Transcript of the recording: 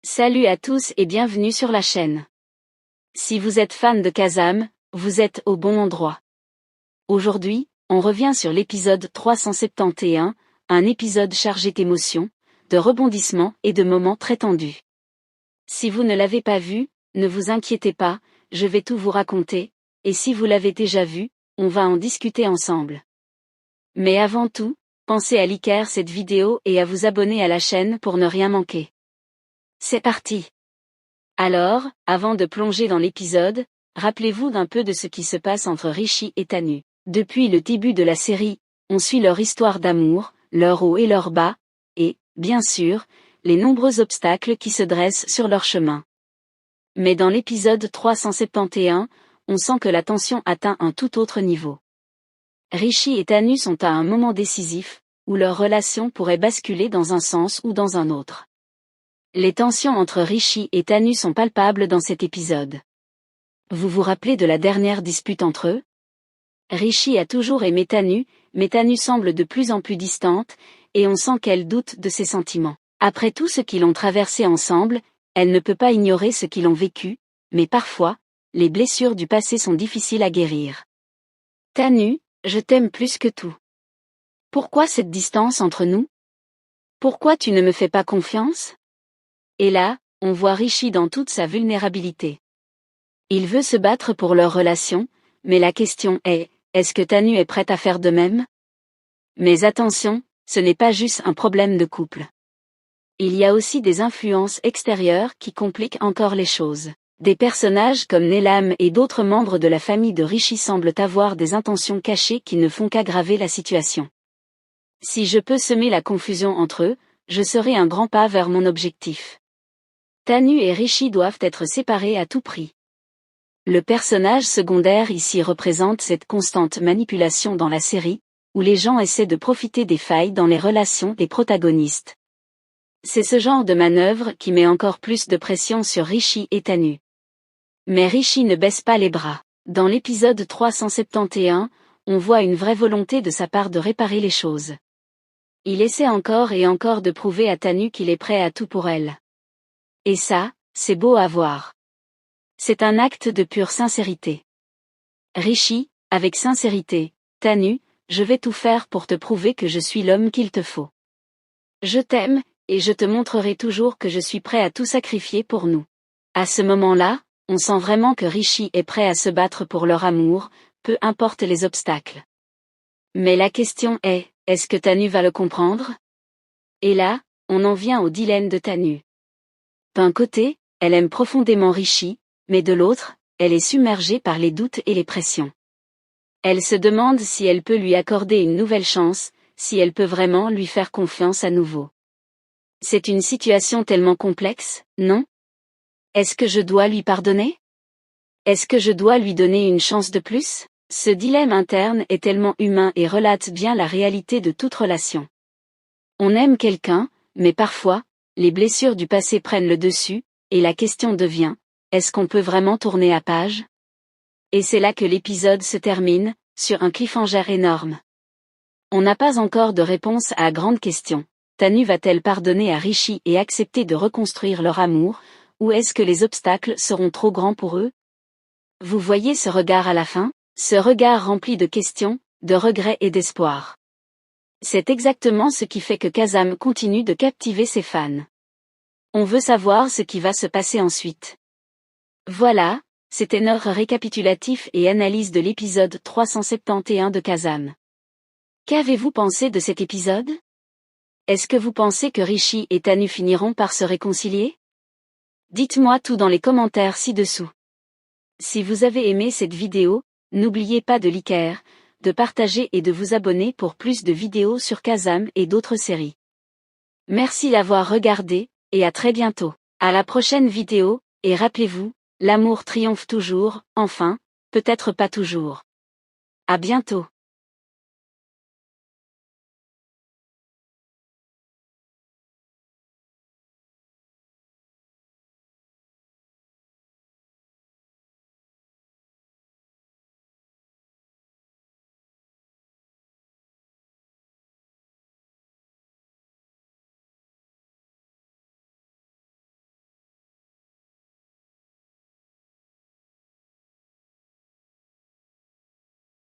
Salut à tous et bienvenue sur la chaîne. Si vous êtes fan de Kazam, vous êtes au bon endroit. Aujourd'hui, on revient sur l'épisode 371, un épisode chargé d'émotions, de rebondissements et de moments très tendus. Si vous ne l'avez pas vu, ne vous inquiétez pas, je vais tout vous raconter, et si vous l'avez déjà vu, on va en discuter ensemble. Mais avant tout, pensez à liker cette vidéo et à vous abonner à la chaîne pour ne rien manquer. C'est parti! Alors, avant de plonger dans l'épisode, rappelez-vous d'un peu de ce qui se passe entre Rishi et Tanu. Depuis le début de la série, on suit leur histoire d'amour, leurs hauts et leurs bas, et, bien sûr, les nombreux obstacles qui se dressent sur leur chemin. Mais dans l'épisode 371, on sent que la tension atteint un tout autre niveau. Rishi et Tanu sont à un moment décisif, où leur relation pourrait basculer dans un sens ou dans un autre. Les tensions entre Rishi et Tanu sont palpables dans cet épisode. Vous vous rappelez de la dernière dispute entre eux? Rishi a toujours aimé Tanu, mais Tanu semble de plus en plus distante, et on sent qu'elle doute de ses sentiments. Après tout ce qu'ils ont traversé ensemble, elle ne peut pas ignorer ce qu'ils ont vécu, mais parfois, les blessures du passé sont difficiles à guérir. Tanu, je t'aime plus que tout. Pourquoi cette distance entre nous? Pourquoi tu ne me fais pas confiance? Et là, on voit Rishi dans toute sa vulnérabilité. Il veut se battre pour leur relation, mais la question est, est-ce que Tanu est prête à faire de même? Mais attention, ce n'est pas juste un problème de couple. Il y a aussi des influences extérieures qui compliquent encore les choses. Des personnages comme Neelam et d'autres membres de la famille de Rishi semblent avoir des intentions cachées qui ne font qu'aggraver la situation. Si je peux semer la confusion entre eux, je serai un grand pas vers mon objectif. Tanu et Rishi doivent être séparés à tout prix. Le personnage secondaire ici représente cette constante manipulation dans la série, où les gens essaient de profiter des failles dans les relations des protagonistes. C'est ce genre de manœuvre qui met encore plus de pression sur Rishi et Tanu. Mais Rishi ne baisse pas les bras. Dans l'épisode 371, on voit une vraie volonté de sa part de réparer les choses. Il essaie encore et encore de prouver à Tanu qu'il est prêt à tout pour elle. Et ça, c'est beau à voir. C'est un acte de pure sincérité. Rishi, avec sincérité, Tanu, je vais tout faire pour te prouver que je suis l'homme qu'il te faut. Je t'aime, et je te montrerai toujours que je suis prêt à tout sacrifier pour nous. À ce moment-là, on sent vraiment que Rishi est prêt à se battre pour leur amour, peu importe les obstacles. Mais la question est-ce que Tanu va le comprendre? Et là, on en vient au dilemme de Tanu. D'un côté, elle aime profondément Rishi, mais de l'autre, elle est submergée par les doutes et les pressions. Elle se demande si elle peut lui accorder une nouvelle chance, si elle peut vraiment lui faire confiance à nouveau. C'est une situation tellement complexe, non? Est-ce que je dois lui pardonner? Est-ce que je dois lui donner une chance de plus? Ce dilemme interne est tellement humain et relate bien la réalité de toute relation. On aime quelqu'un, mais parfois, les blessures du passé prennent le dessus, et la question devient, est-ce qu'on peut vraiment tourner à page? Et c'est là que l'épisode se termine, sur un cliffhanger énorme. On n'a pas encore de réponse à la grande question. Tanu va-t-elle pardonner à Rishi et accepter de reconstruire leur amour, ou est-ce que les obstacles seront trop grands pour eux? Vous voyez ce regard à la fin? Ce regard rempli de questions, de regrets et d'espoir. C'est exactement ce qui fait que Kazam continue de captiver ses fans. On veut savoir ce qui va se passer ensuite. Voilà, c'était notre récapitulatif et analyse de l'épisode 371 de Kazam. Qu'avez-vous pensé de cet épisode? Est-ce que vous pensez que Rishi et Tanu finiront par se réconcilier? Dites-moi tout dans les commentaires ci-dessous. Si vous avez aimé cette vidéo, n'oubliez pas de liker, de partager et de vous abonner pour plus de vidéos sur Kazam et d'autres séries. Merci d'avoir regardé, et à très bientôt. À la prochaine vidéo, et rappelez-vous, l'amour triomphe toujours, enfin, peut-être pas toujours. À bientôt.